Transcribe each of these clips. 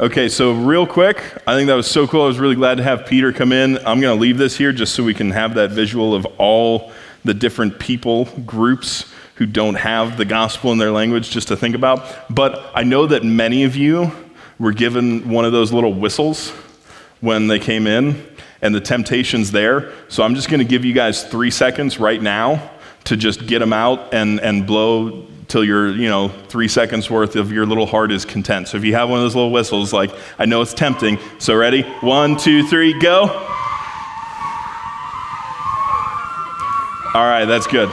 Okay, so real quick, I think that was so cool. I was really glad to have Peter come in. I'm going to leave this here just so we can have that visual of all the different people, groups who don't have the gospel in their language just to think about. But I know that many of you were given one of those little whistles when they came in, and the temptation's there. So I'm just going to give you guys 3 seconds right now to just get them out and blow till your 3 seconds worth of your little heart is content. So if you have one of those little whistles, like, I know it's tempting. So ready? 1, 2, 3, go. All right, that's good.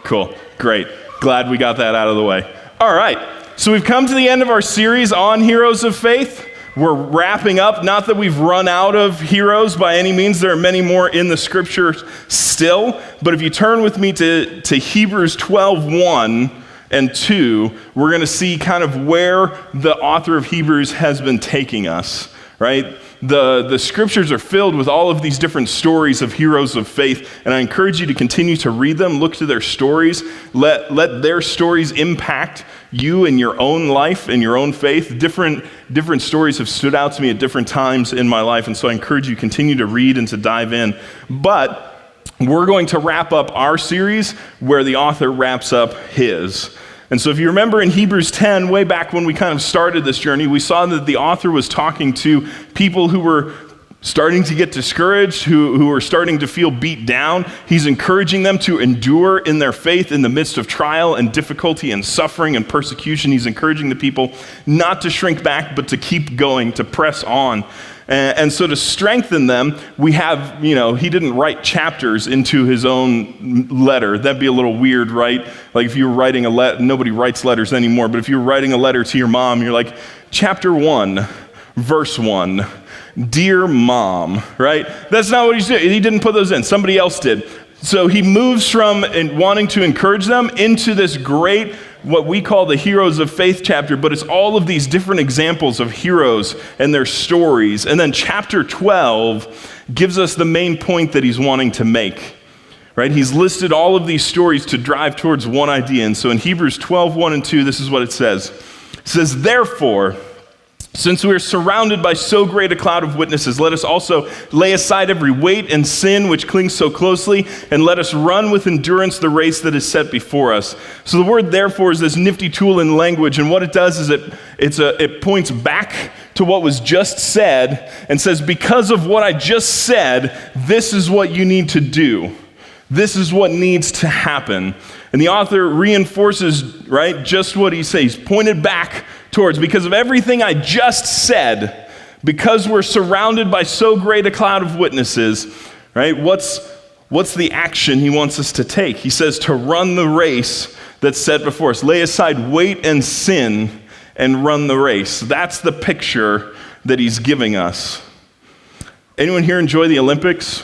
Cool, great. Glad we got that out of the way. All right, so we've come to the end of our series on Heroes of Faith. We're wrapping up, not that we've run out of heroes by any means. There are many more in the scriptures still. But if you turn with me to Hebrews 12:1 and 2, we're going to see kind of where the author of Hebrews has been taking us, right? The scriptures are filled with all of these different stories of heroes of faith, and I encourage you to continue to read them, look to their stories, let their stories impact you in your own life, in your own faith. Different stories have stood out to me at different times in my life, and so I encourage you to continue to read and to dive in. But we're going to wrap up our series where the author wraps up his. And so if you remember in Hebrews 10, way back when we kind of started this journey, we saw that the author was talking to people who were starting to get discouraged, who were starting to feel beat down. He's encouraging them to endure in their faith in the midst of trial and difficulty and suffering and persecution. He's encouraging the people not to shrink back, but to keep going, to press on. And so to strengthen them, we have, he didn't write chapters into his own letter. That'd be a little weird, right? Like if you were writing a letter, nobody writes letters anymore, but if you were writing a letter to your mom, you're like, chapter 1, verse 1, dear mom, right? That's not what he's doing. He didn't put those in. Somebody else did. So he moves from wanting to encourage them into this great, what we call the Heroes of Faith chapter, but it's all of these different examples of heroes and their stories. And then chapter 12 gives us the main point that he's wanting to make, right? He's listed all of these stories to drive towards one idea. And so in Hebrews 12:1 and 2, this is what it says. It says, therefore, since we are surrounded by so great a cloud of witnesses, let us also lay aside every weight and sin which clings so closely, and let us run with endurance the race that is set before us. So the word therefore is this nifty tool in language, and what it does is it points back to what was just said and says, because of what I just said, this is what you need to do. This is what needs to happen. And the author reinforces, right, just what he says, pointed back towards, because of everything I just said, because we're surrounded by so great a cloud of witnesses, right, what's the action he wants us to take? He says to run the race that's set before us. Lay aside weight and sin and run the race. That's the picture that he's giving us. Anyone here enjoy the Olympics?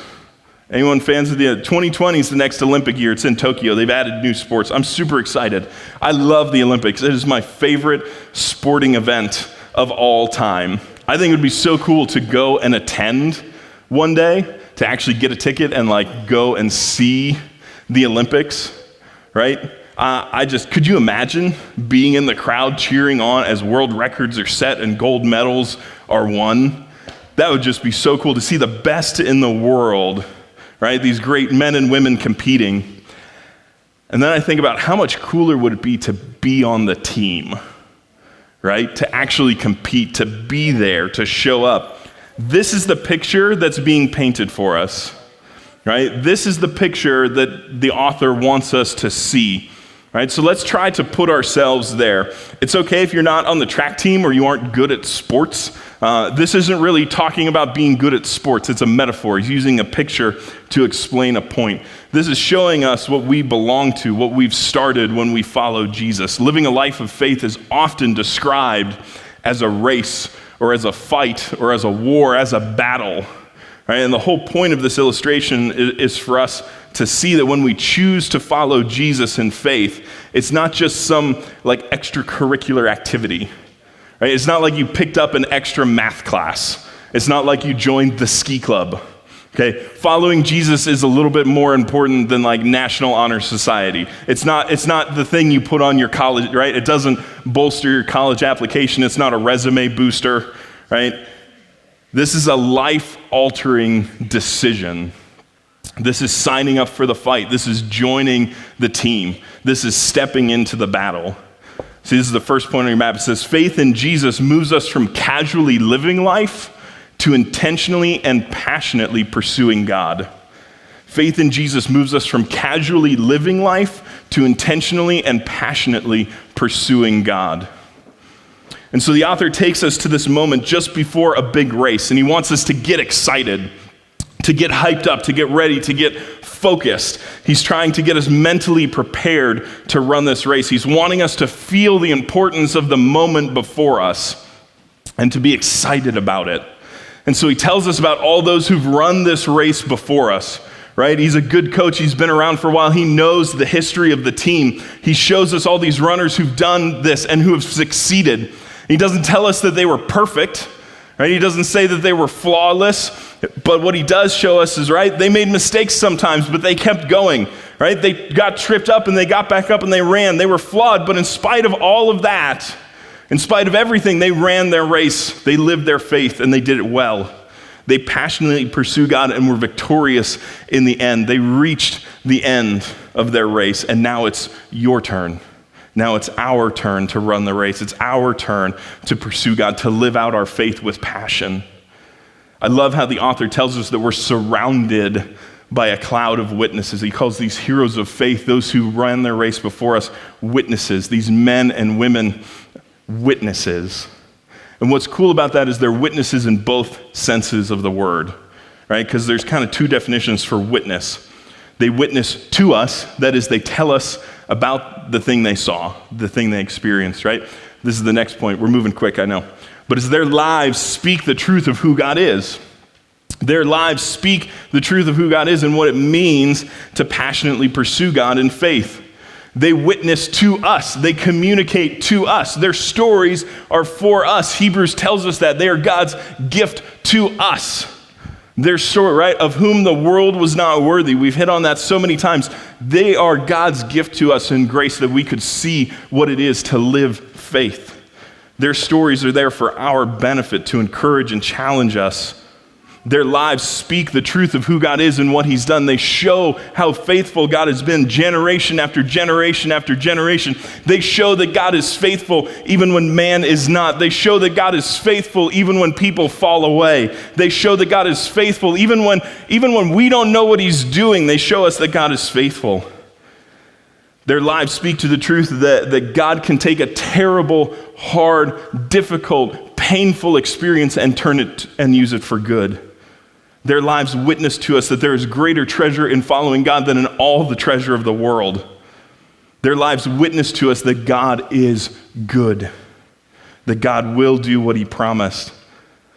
Anyone fans of the 2020 is the next Olympic year. It's in Tokyo. They've added new sports. I'm super excited. I love the Olympics. It is my favorite sporting event of all time. I think it would be so cool to go and attend one day, to actually get a ticket and go and see the Olympics, right? Could you imagine being in the crowd cheering on as world records are set and gold medals are won? That would just be so cool to see the best in the world, right? These great men and women competing. And then I think about how much cooler would it be to be on the team, right? To actually compete, to be there, to show up. This is the picture that's being painted for us, right? This is the picture that the author wants us to see, right? So let's try to put ourselves there. It's okay if you're not on the track team or you aren't good at sports. This isn't really talking about being good at sports. It's a metaphor. He's using a picture to explain a point. This is showing us what we belong to, what we've started when we follow Jesus. Living a life of faith is often described as a race or as a fight or as a war, as a battle, right? And the whole point of this illustration is for us to see that when we choose to follow Jesus in faith, it's not just some extracurricular activity, right? It's not like you picked up an extra math class. It's not like you joined the ski club. Okay, following Jesus is a little bit more important than National Honor Society. It's not the thing you put on your college, right? It doesn't bolster your college application. It's not a resume booster, right? This is a life-altering decision. This is signing up for the fight. This is joining the team. This is stepping into the battle. See, this is the first point on your map. It says, faith in Jesus moves us from casually living life to intentionally and passionately pursuing God. Faith in Jesus moves us from casually living life to intentionally and passionately pursuing God. And so the author takes us to this moment just before a big race, and he wants us to get excited, to get hyped up, to get ready, to get focused. He's trying to get us mentally prepared to run this race. He's wanting us to feel the importance of the moment before us and to be excited about it. And so he tells us about all those who've run this race before us, right? He's a good coach. He's been around for a while. He knows the history of the team. He shows us all these runners who've done this and who have succeeded. He doesn't tell us that they were perfect, right? He doesn't say that they were flawless, but what he does show us is, right, they made mistakes sometimes, but they kept going, right? They got tripped up and they got back up and they ran. They were flawed, but in spite of all of that, in spite of everything, they ran their race, they lived their faith, and they did it well. They passionately pursue God and were victorious in the end. They reached the end of their race, and now it's your turn. Now it's our turn to run the race. It's our turn to pursue God, to live out our faith with passion. I love how the author tells us that we're surrounded by a cloud of witnesses. He calls these heroes of faith, those who ran their race before us, witnesses. These men and women, witnesses. And what's cool about that is they're witnesses in both senses of the word, right? Because there's kind of two definitions for witness. They witness to us, that is, they tell us about the thing they saw, the thing they experienced, right? This is the next point. We're moving quick, I know. But as their lives speak the truth of who God is, their lives speak the truth of who God is and what it means to passionately pursue God in faith. They witness to us. They communicate to us. Their stories are for us. Hebrews tells us that. They are God's gift to us. Their story, right, of whom the world was not worthy. We've hit on that so many times. They are God's gift to us in grace that we could see what it is to live faith. Their stories are there for our benefit, to encourage and challenge us. Their lives speak the truth of who God is and what he's done. They show how faithful God has been generation after generation after generation. They show that God is faithful even when man is not. They show that God is faithful even when people fall away. They show that God is faithful even when we don't know what he's doing. They show us that God is faithful. Their lives speak to the truth that God can take a terrible, hard, difficult, painful experience and turn it and use it for good. Their lives witness to us that there is greater treasure in following God than in all the treasure of the world. Their lives witness to us that God is good, that God will do what he promised.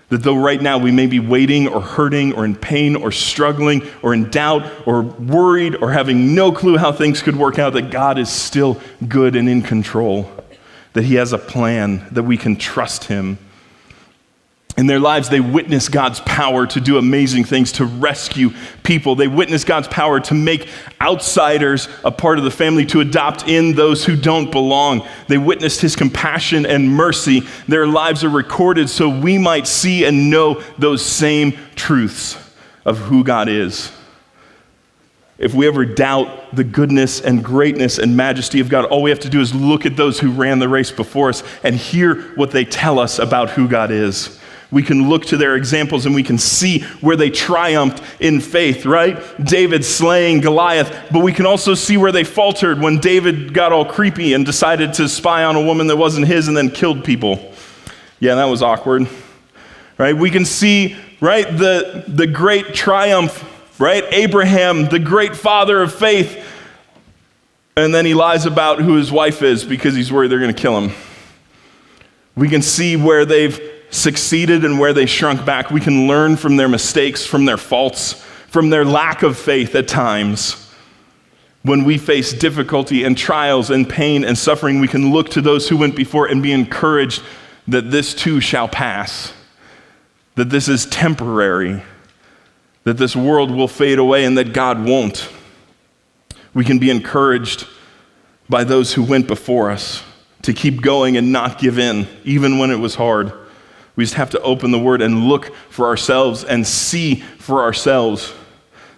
That though right now we may be waiting or hurting or in pain or struggling or in doubt or worried or having no clue how things could work out, that God is still good and in control, that he has a plan, that we can trust him. In their lives, they witness God's power to do amazing things, to rescue people. They witness God's power to make outsiders a part of the family, to adopt in those who don't belong. They witnessed his compassion and mercy. Their lives are recorded so we might see and know those same truths of who God is. If we ever doubt the goodness and greatness and majesty of God, all we have to do is look at those who ran the race before us and hear what they tell us about who God is. We can look to their examples and we can see where they triumphed in faith, right? David slaying Goliath, but we can also see where they faltered when David got all creepy and decided to spy on a woman that wasn't his and then killed people. Yeah, that was awkward, right? We can see, right, the great triumph, right? Abraham, the great father of faith, and then he lies about who his wife is because he's worried they're going to kill him. We can see where they've succeeded and where they shrunk back. We can learn from their mistakes, from their faults, from their lack of faith at times. When we face difficulty and trials and pain and suffering, we can look to those who went before and be encouraged that this too shall pass, that this is temporary, that this world will fade away and that God won't. We can be encouraged by those who went before us to keep going and not give in, even when it was hard. We just have to open the Word and look for ourselves and see for ourselves.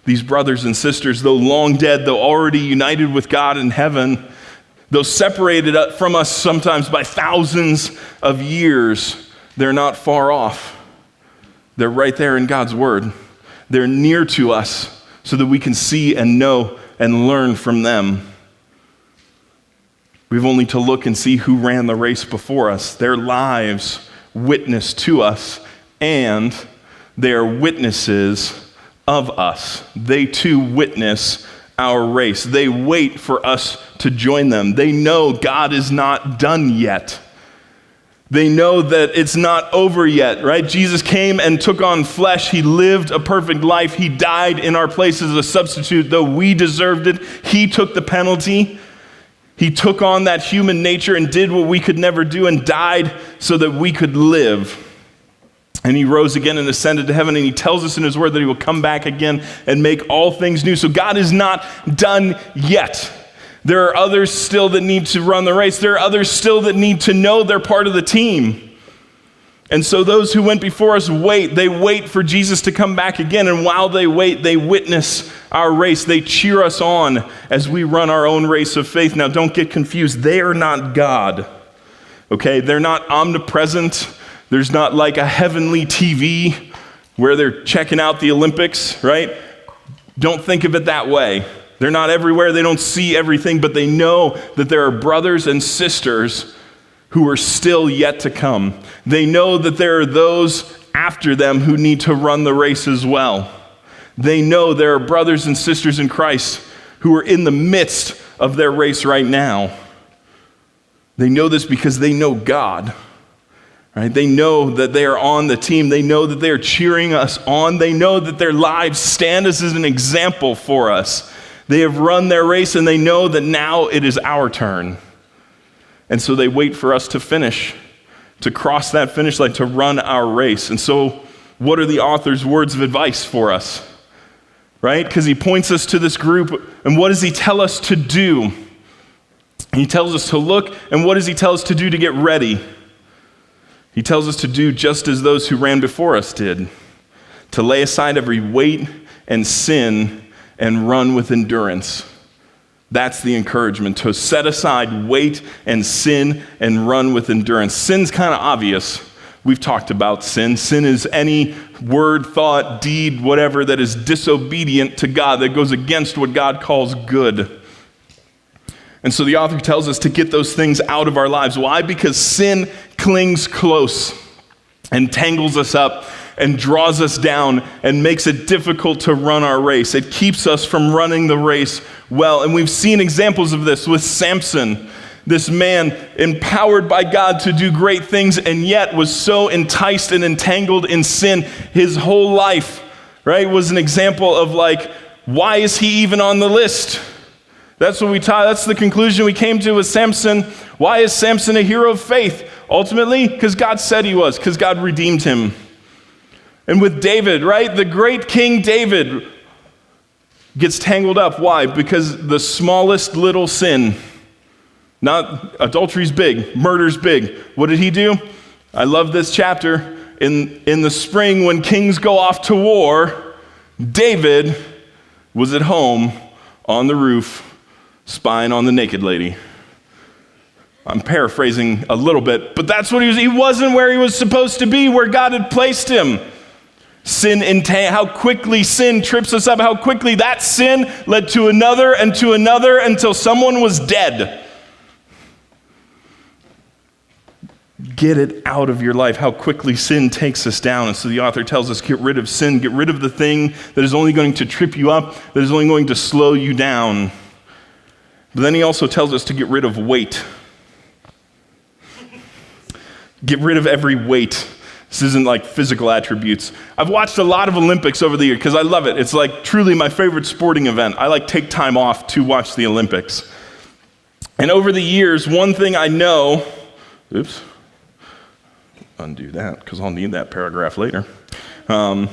These brothers and sisters, though long dead, though already united with God in heaven, though separated from us sometimes by thousands of years, they're not far off. They're right there in God's Word. They're near to us so that we can see and know and learn from them. We've only to look and see who ran the race before us. Their lives witness to us, and they are witnesses of us. They too witness our race. They wait for us to join them. They know God is not done yet. They know that it's not over yet, right? Jesus came and took on flesh. He lived a perfect life. He died in our place as a substitute. Though we deserved it, he took the penalty. He took on that human nature and did what we could never do and died so that we could live. And he rose again and ascended to heaven, and he tells us in his word that he will come back again and make all things new. So God is not done yet. There are others still that need to run the race. There are others still that need to know they're part of the team. And so those who went before us wait. They wait for Jesus to come back again. And while they wait, they witness our race. They cheer us on as we run our own race of faith. Now, don't get confused. They are not God. Okay? They're not omnipresent. There's not like a heavenly TV where they're checking out the Olympics, right? Don't think of it that way. They're not everywhere. They don't see everything, but they know that there are brothers and sisters who are still yet to come. They know that there are those after them who need to run the race as well. They know there are brothers and sisters in Christ who are in the midst of their race right now. They know this because they know God. Right? They know that they are on the team. They know that they are cheering us on. They know that their lives stand as an example for us. They have run their race, and they know that now it is our turn. And so they wait for us to finish, to cross that finish line, to run our race. And so what are the author's words of advice for us? Right? Because he points us to this group, and what does he tell us to do? He tells us to look, and what does he tell us to do to get ready? He tells us to do just as those who ran before us did, to lay aside every weight and sin and run with endurance. That's the encouragement, to set aside weight and sin and run with endurance. Sin's kind of obvious. We've talked about sin. Sin is any word, thought, deed, whatever that is disobedient to God, that goes against what God calls good. And so the author tells us to get those things out of our lives. Why? Because sin clings close and tangles us up and draws us down and makes it difficult to run our race. It keeps us from running the race well. And we've seen examples of this with Samson, this man empowered by God to do great things and yet was so enticed and entangled in sin his whole life, right? Was an example of like, why is he even on the list? That's what we taught. That's the conclusion we came to with Samson. Why is Samson a hero of faith? Ultimately, because God said he was, because God redeemed him. And with David, right? The great King David gets tangled up. Why? Because the smallest little sin, not adultery's big, murder's big. What did he do? I love this chapter. In the spring when kings go off to war, David was at home on the roof spying on the naked lady. I'm paraphrasing a little bit, but that's what he was. He wasn't where he was supposed to be, where God had placed him. How quickly sin trips us up, how quickly that sin led to another until someone was dead. Get it out of your life, how quickly sin takes us down. And so the author tells us, get rid of sin, get rid of the thing that is only going to trip you up, that is only going to slow you down. But then he also tells us to get rid of weight. Get rid of every weight. This isn't like physical attributes. I've watched a lot of Olympics over the years because I love it. It's like truly my favorite sporting event. I like take time off to watch the Olympics. And over the years, one thing I know, undo that because I'll need that paragraph later. One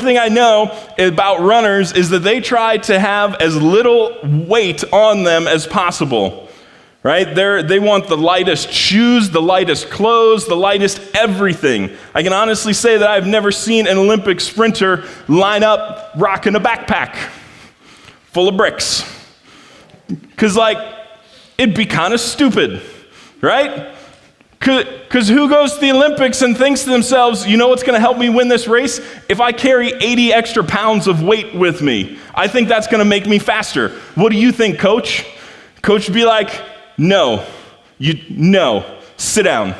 thing I know about runners is that they try to have as little weight on them as possible. right? They want the lightest shoes, the lightest clothes, the lightest everything. I can honestly say that I've never seen an Olympic sprinter line up rocking a backpack full of bricks. Because, it'd be kind of stupid, right? Because who goes to the Olympics and thinks to themselves, you know what's going to help me win this race? If I carry 80 extra pounds of weight with me, I think that's going to make me faster. What do you think, coach? Coach would be like, no, sit down.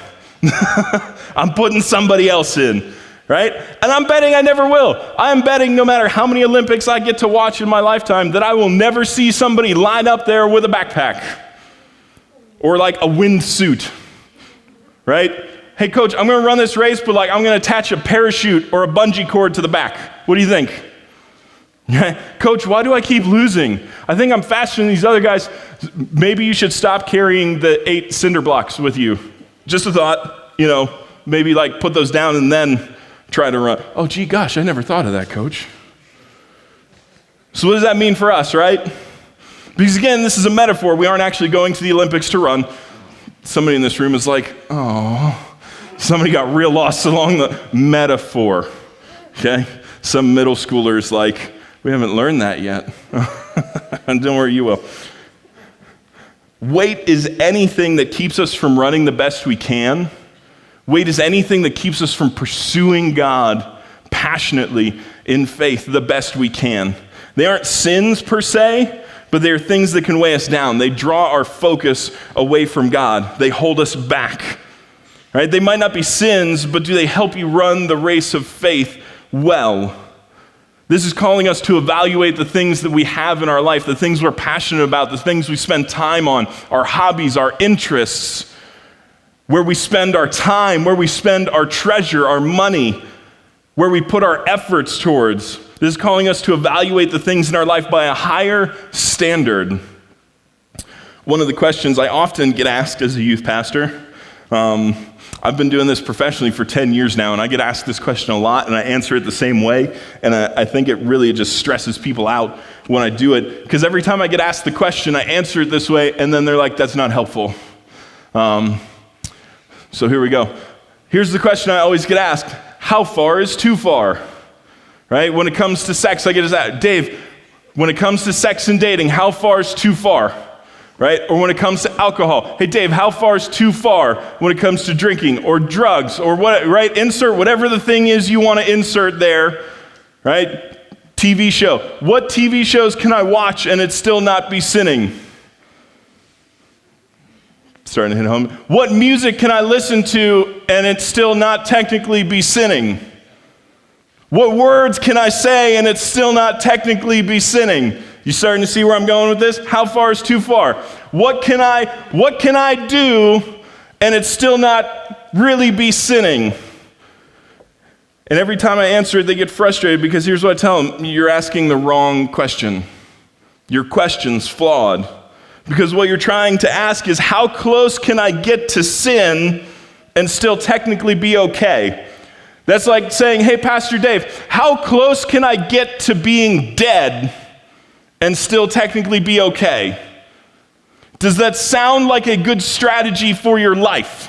I'm putting somebody else in, right? And I'm betting I never will. I'm betting no matter how many Olympics I get to watch in my lifetime that I will never see somebody line up there with a backpack or a windsuit, right? Hey, coach, I'm going to run this race, but I'm going to attach a parachute or a bungee cord to the back. What do you think? Coach, why do I keep losing? I think I'm faster than these other guys. Maybe you should stop carrying the 8 cinder blocks with you. Just a thought, maybe put those down and then try to run. Oh, gee, gosh, I never thought of that, coach. So what does that mean for us, right? Because again, this is a metaphor. We aren't actually going to the Olympics to run. Somebody in this room is like, oh, somebody got real lost along the metaphor, okay? Some middle schoolers we haven't learned that yet. And don't worry, you will. Weight is anything that keeps us from running the best we can. Weight is anything that keeps us from pursuing God passionately in faith the best we can. They aren't sins per se, but they're things that can weigh us down. They draw our focus away from God. They hold us back. Right? They might not be sins, but do they help you run the race of faith well? This is calling us to evaluate the things that we have in our life, the things we're passionate about, the things we spend time on, our hobbies, our interests, where we spend our time, where we spend our treasure, our money, where we put our efforts towards. This is calling us to evaluate the things in our life by a higher standard. One of the questions I often get asked as a youth pastor, I've been doing this professionally for 10 years now, and I get asked this question a lot, and I answer it the same way, and I think it really just stresses people out when I do it, because every time I get asked the question, I answer it this way, and then they're like, that's not helpful. So here we go. Here's the question I always get asked: how far is too far? Right? When it comes to sex, I get asked, Dave, when it comes to sex and dating, how far is too far? Right? Or when it comes to alcohol, hey Dave, how far is too far when it comes to drinking or drugs or what, right? Insert whatever the thing is you want to insert there, right? TV show. What TV shows can I watch and it still not be sinning? Starting to hit home. What music can I listen to and it still not technically be sinning? What words can I say and it still not technically be sinning? You starting to see where I'm going with this? How far is too far? What can I do and it still not really be sinning? And every time I answer it, they get frustrated because here's what I tell them: you're asking the wrong question. Your question's flawed. Because what you're trying to ask is, how close can I get to sin and still technically be okay? That's like saying, hey, Pastor Dave, how close can I get to being dead and still technically be okay? Does that sound like a good strategy for your life?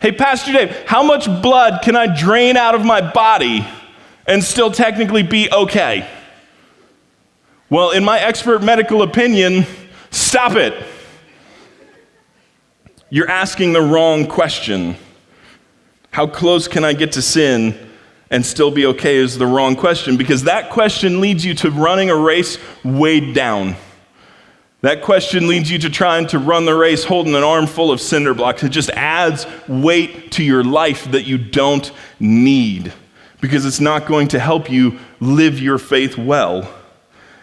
Hey, Pastor Dave, how much blood can I drain out of my body and still technically be okay? Well, in my expert medical opinion, stop it. You're asking the wrong question. How close can I get to sin and still be okay is the wrong question, because that question leads you to running a race weighed down. That question leads you to trying to run the race holding an armful of cinder blocks. It just adds weight to your life that you don't need, because it's not going to help you live your faith well.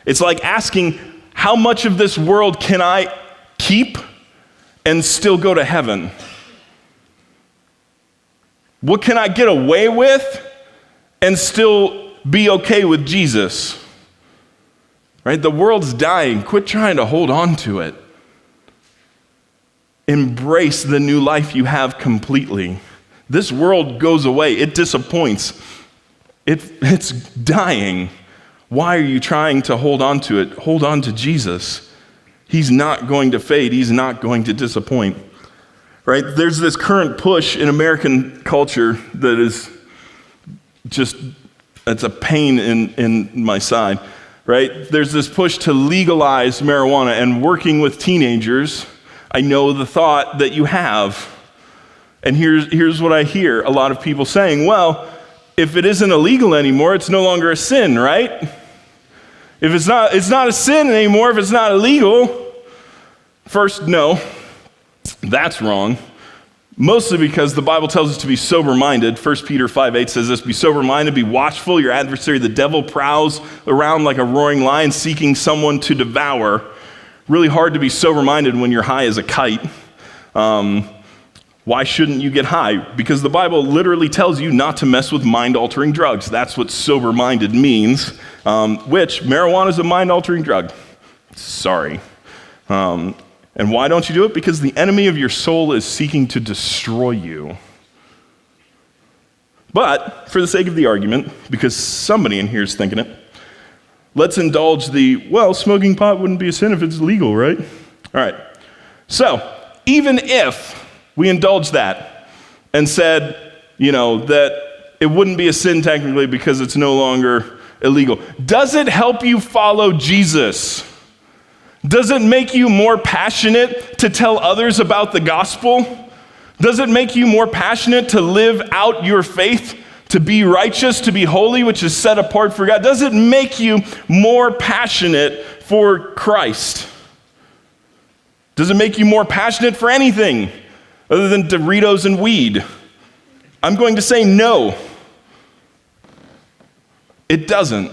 It's like asking, how much of this world can I keep and still go to heaven? What can I get away with and still be okay with Jesus? Right? The world's dying. Quit trying to hold on to it. Embrace the new life you have completely. This world goes away. It disappoints. It's dying. Why are you trying to hold on to it? Hold on to Jesus. He's not going to fade. He's not going to disappoint. Right? There's this current push in American culture that is just, it's a pain in my side. Right? There's this push to legalize marijuana, and working with teenagers, I know the thought that you have. And here's what I hear a lot of people saying, well, if it isn't illegal anymore, it's no longer a sin, right? If it's not a sin anymore if it's not illegal. First, no, that's wrong. Mostly because the Bible tells us to be sober-minded. 1 Peter 5:8 says this, be sober-minded, be watchful. Your adversary, the devil, prowls around like a roaring lion seeking someone to devour. Really hard to be sober-minded when you're high as a kite. Why shouldn't you get high? Because the Bible literally tells you not to mess with mind-altering drugs. That's what sober-minded means, which marijuana is a mind-altering drug. Sorry. And why don't you do it? Because the enemy of your soul is seeking to destroy you. But, for the sake of the argument, because somebody in here is thinking it, let's indulge smoking pot wouldn't be a sin if it's legal, right? All right. So, even if we indulged that and said, that it wouldn't be a sin technically because it's no longer illegal, does it help you follow Jesus? Does it make you more passionate to tell others about the gospel? Does it make you more passionate to live out your faith, to be righteous, to be holy, which is set apart for God? Does it make you more passionate for Christ? Does it make you more passionate for anything other than Doritos and weed? I'm going to say no. It doesn't.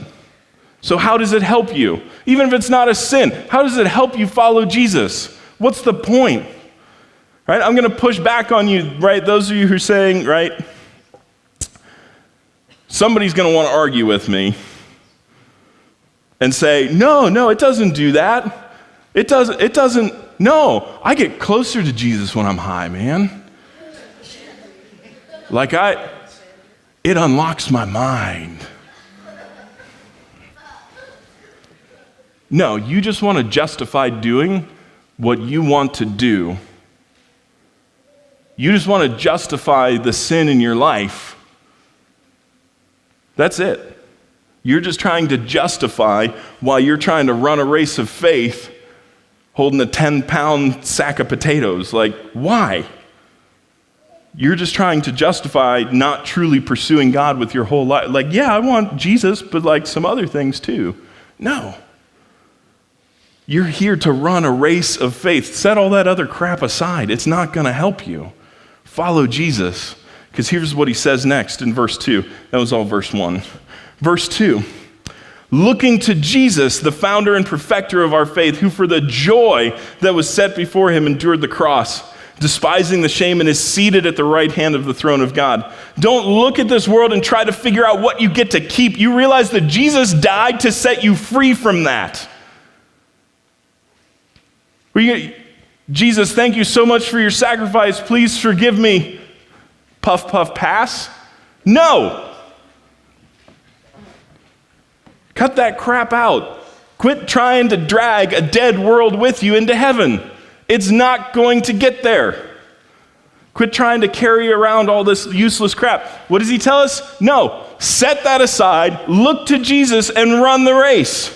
So how does it help you? Even if it's not a sin, how does it help you follow Jesus? What's the point? Right? I'm going to push back on you, right? Those of you who are saying, right? Somebody's going to want to argue with me and say, no, it doesn't do that. It doesn't, no. I get closer to Jesus when I'm high, man. It unlocks my mind. No, you just want to justify doing what you want to do. You just want to justify the sin in your life. That's it. You're just trying to justify while you're trying to run a race of faith holding a 10-pound sack of potatoes. Why? You're just trying to justify not truly pursuing God with your whole life. I want Jesus, but some other things too. No. You're here to run a race of faith. Set all that other crap aside. It's not going to help you. Follow Jesus. Because here's what he says next in verse 2. That was all verse 1. Verse 2. Looking to Jesus, the founder and perfecter of our faith, who for the joy that was set before him endured the cross, despising the shame, and is seated at the right hand of the throne of God. Don't look at this world and try to figure out what you get to keep. You realize that Jesus died to set you free from that. Jesus, thank you so much for your sacrifice. Please forgive me. Puff, puff, pass? No. Cut that crap out. Quit trying to drag a dead world with you into heaven. It's not going to get there. Quit trying to carry around all this useless crap. What does he tell us? No. Set that aside, look to Jesus, and run the race.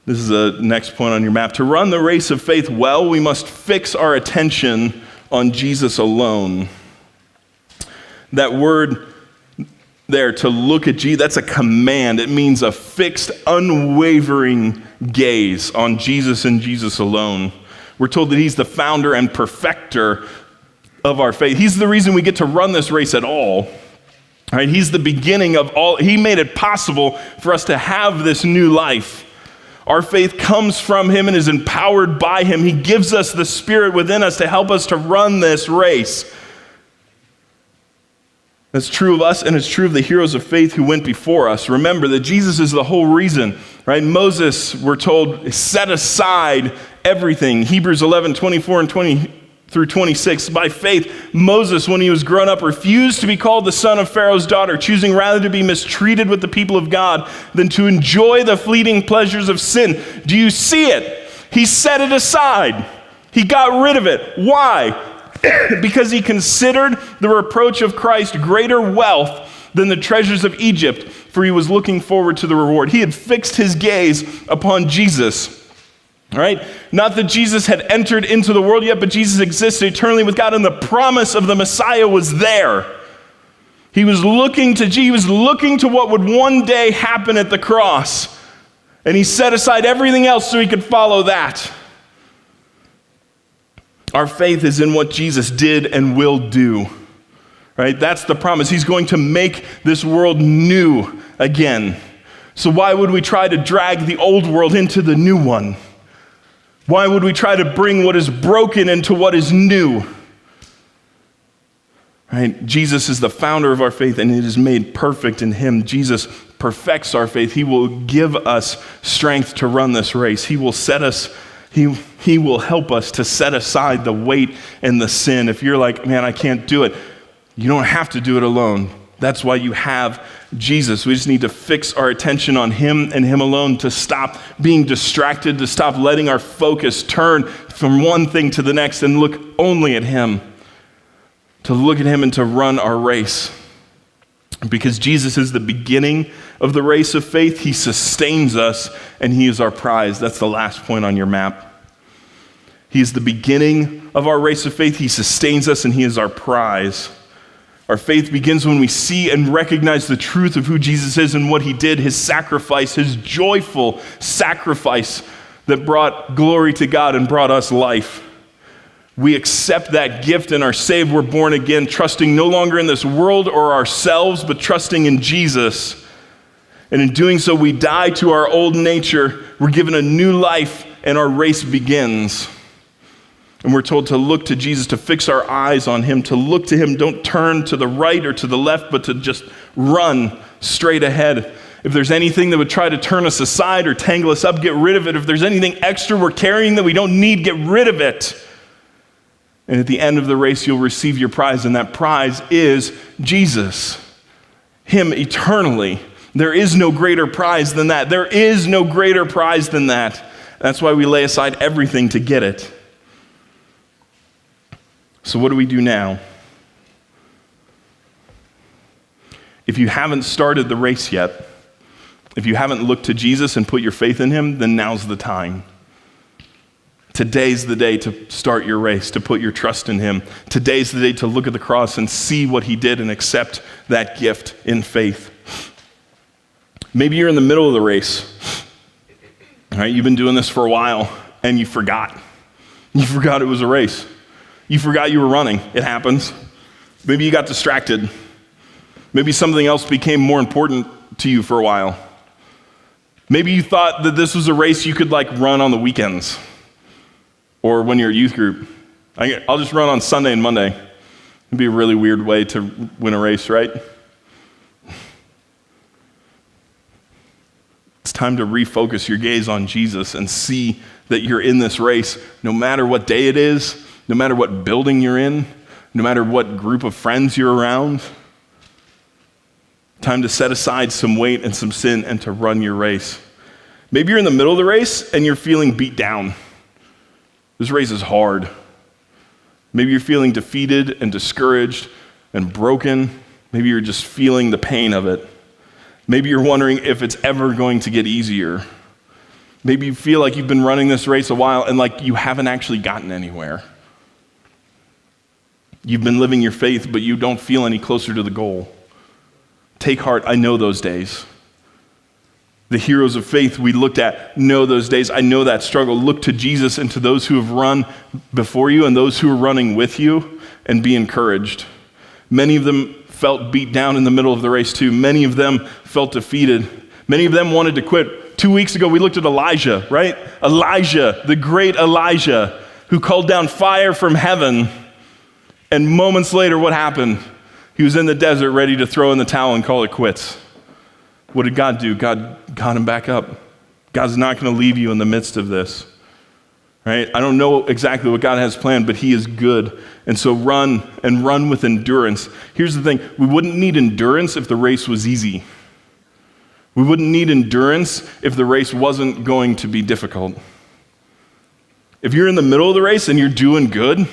This is the next point on your map. To run the race of faith well, we must fix our attention on Jesus alone. That word there, to look at Jesus, that's a command. It means a fixed, unwavering gaze on Jesus and Jesus alone. We're told that he's the founder and perfecter of our faith. He's the reason we get to run this race at all. Right? He's the beginning of all. He made it possible for us to have this new life. Our faith comes from him and is empowered by him. He gives us the Spirit within us to help us to run this race. That's true of us, and it's true of the heroes of faith who went before us. Remember that Jesus is the whole reason, right? Moses, we're told, set aside everything. Hebrews 11:24 and through 26. By faith, Moses, when he was grown up, refused to be called the son of Pharaoh's daughter, choosing rather to be mistreated with the people of God than to enjoy the fleeting pleasures of sin. Do you see it? He set it aside. He got rid of it. Why? Because he considered the reproach of Christ greater wealth than the treasures of Egypt, for he was looking forward to the reward. He had fixed his gaze upon Jesus. All right? Not that Jesus had entered into the world yet, but Jesus existed eternally with God, and the promise of the Messiah was there. He was looking to what would one day happen at the cross, and he set aside everything else so he could follow that. Our faith is in what Jesus did and will do. Right? That's the promise. He's going to make this world new again. So why would we try to drag the old world into the new one? Why would we try to bring what is broken into what is new? Right? Jesus is the founder of our faith, and it is made perfect in him. Jesus perfects our faith. He will give us strength to run this race. He will set us He will help us to set aside the weight and the sin. If you're like, man, I can't do it, you don't have to do it alone. That's why you have Jesus. We just need to fix our attention on him and him alone, to stop being distracted, to stop letting our focus turn from one thing to the next and look only at him, to look at him and to run our race. Because Jesus is the beginning of the race of faith, he sustains us and he is our prize. That's the last point on your map. He is the beginning of our race of faith, he sustains us and he is our prize. Our faith begins when we see and recognize the truth of who Jesus is and what he did, his sacrifice, his joyful sacrifice that brought glory to God and brought us life. We accept that gift and are saved. We're born again, trusting no longer in this world or ourselves, but trusting in Jesus. And in doing so, we die to our old nature. We're given a new life, and our race begins. And we're told to look to Jesus, to fix our eyes on him, to look to him. Don't turn to the right or to the left, but to just run straight ahead. If there's anything that would try to turn us aside or tangle us up, get rid of it. If there's anything extra we're carrying that we don't need, get rid of it. And at the end of the race, you'll receive your prize, and that prize is Jesus, him eternally. There is no greater prize than that. There is no greater prize than that. That's why we lay aside everything to get it. So what do we do now? If you haven't started the race yet, if you haven't looked to Jesus and put your faith in him, then now's the time. Today's the day to start your race, to put your trust in him. Today's the day to look at the cross and see what he did and accept that gift in faith. Maybe you're in the middle of the race. All right, you've been doing this for a while and you forgot. You forgot it was a race. You forgot you were running. It happens. Maybe you got distracted. Maybe something else became more important to you for a while. Maybe you thought that this was a race you could run on the weekends or when you're a youth group. I'll just run on Sunday and Monday. It'd be a really weird way to win a race, right? It's time to refocus your gaze on Jesus and see that you're in this race no matter what day it is, no matter what building you're in, no matter what group of friends you're around. Time to set aside some weight and some sin and to run your race. Maybe you're in the middle of the race and you're feeling beat down. This race is hard. Maybe you're feeling defeated and discouraged and broken. Maybe you're just feeling the pain of it. Maybe you're wondering if it's ever going to get easier. Maybe you feel like you've been running this race a while and you haven't actually gotten anywhere. You've been living your faith, but you don't feel any closer to the goal. Take heart, I know those days. The heroes of faith we looked at know those days. I know that struggle. Look to Jesus and to those who have run before you and those who are running with you, and be encouraged. Many of them felt beat down in the middle of the race too. Many of them felt defeated. Many of them wanted to quit. 2 weeks ago, we looked at Elijah, right? Elijah, the great Elijah, who called down fire from heaven. And moments later, what happened? He was in the desert ready to throw in the towel and call it quits. What did God do? God got him back up. God's not going to leave you in the midst of this. right? I don't know exactly what God has planned, but he is good. And so run with endurance. Here's the thing. We wouldn't need endurance if the race was easy. We wouldn't need endurance if the race wasn't going to be difficult. If you're in the middle of the race and you're doing good,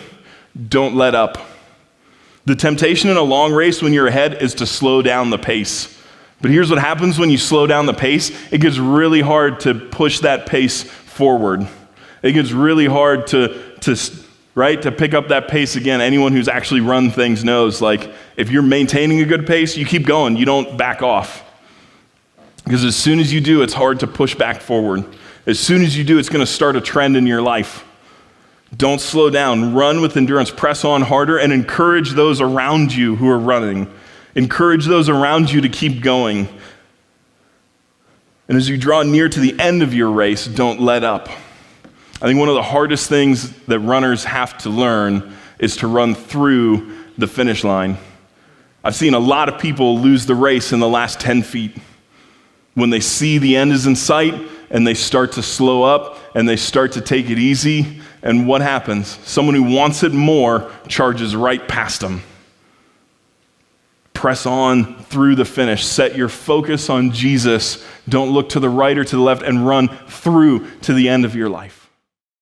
don't let up. The temptation in a long race when you're ahead is to slow down the pace. But here's what happens when you slow down the pace. It gets really hard to push that pace forward. It gets really hard to pick up that pace again. Anyone who's actually run things knows, like, if you're maintaining a good pace, you keep going. You don't back off. Because as soon as you do, it's hard to push back forward. As soon as you do, it's going to start a trend in your life. Don't slow down. Run with endurance. Press on harder and encourage those around you who are running. Encourage those around you to keep going. And as you draw near to the end of your race, don't let up. I think one of the hardest things that runners have to learn is to run through the finish line. I've seen a lot of people lose the race in the last 10 feet. When they see the end is in sight and they start to slow up and they start to take it easy, and what happens? Someone who wants it more charges right past them. Press on through the finish. Set your focus on Jesus. Don't look to the right or to the left, and run through to the end of your life.